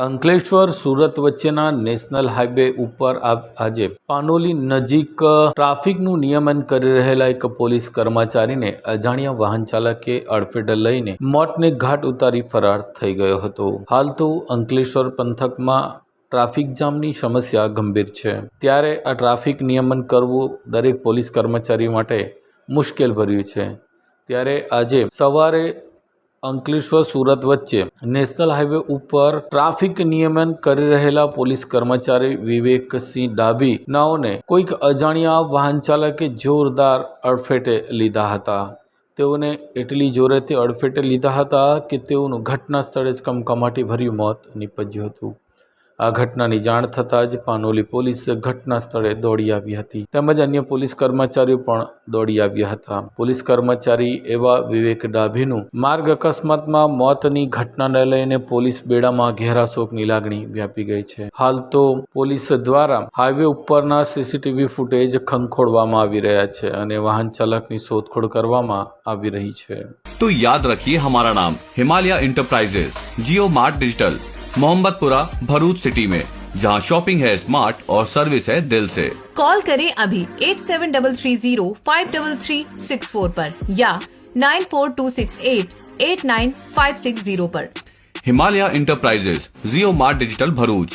અંકલેશ્વર સુરત વચ્ચેના national highway ઉપર આજે પાનોલી નજીક ટ્રાફિકનું નિયમન કરી રહેલા એક પોલીસ કર્મચારીને અજાણ્યા વાહન ચાલકે અડફેટે લઈને મોતને ઘાટ ઉતારી ફરાર થઈ ગયો હતો। હાલ તો અંકલેશ્વર પંથકમાં ટ્રાફિક જામની સમસ્યા ગંભીર છે, ત્યારે આ ટ્રાફિક નિયમન કરવું દરેક પોલીસ કર્મચારી માટે મુશ્કેલ ભર્યું છે। ત્યારે આજે સવારે અંકલેશ્વર સુરત વચ્ચે નેશનલ હાઈવે ઉપર ટ્રાફિક નિયમન કરી રહેલા પોલીસ કર્મચારી વિવેકસિંહ ડાભી નાઓને કોઈક અજાણ્યા વાહન ચાલકે જોરદાર અડફેટે લીધા હતા। તેઓને એટલી જોરેથી અડફેટે લીધા હતા કે તેઓનું ઘટના સ્થળે જ કમકમાટી ભર્યું મોત નીપજ્યું હતું। આ ઘટનાની જાણ થતાં જ પાનોલી પોલીસ ઘટના સ્થળે દોડી આવી હતી, તેમજ અન્ય પોલીસ કર્મચારીઓ પણ દોડી આવ્યા હતા। પોલીસ કર્મચારી એવા વિવેક ડાભીનું માર્ગ અકસ્માતમાં મોતની ઘટનાને લઈને પોલીસ બેડામાં ઘેરા શોકની લાગણી વ્યાપી ગઈ છે। હાલ તો પોલીસ દ્વારા હાઈવે ઉપરના સીસીટીવી ફૂટેજ ખંખોળવામાં આવી રહ્યા છે અને વાહન ચાલકની શોધખોળ કરવામાં આવી રહી છે। तो याद रखिए हमारा नाम Himalaya enterprises, Jio mart digital, Mohammadpura, Bharuch city में, जहां शॉपिंग है स्मार्ट और सर्विस है दिल से। कॉल करें अभी 8733053364 पर या 9426889560 पर। Himalaya enterprises, Jio mart digital, Bharuch.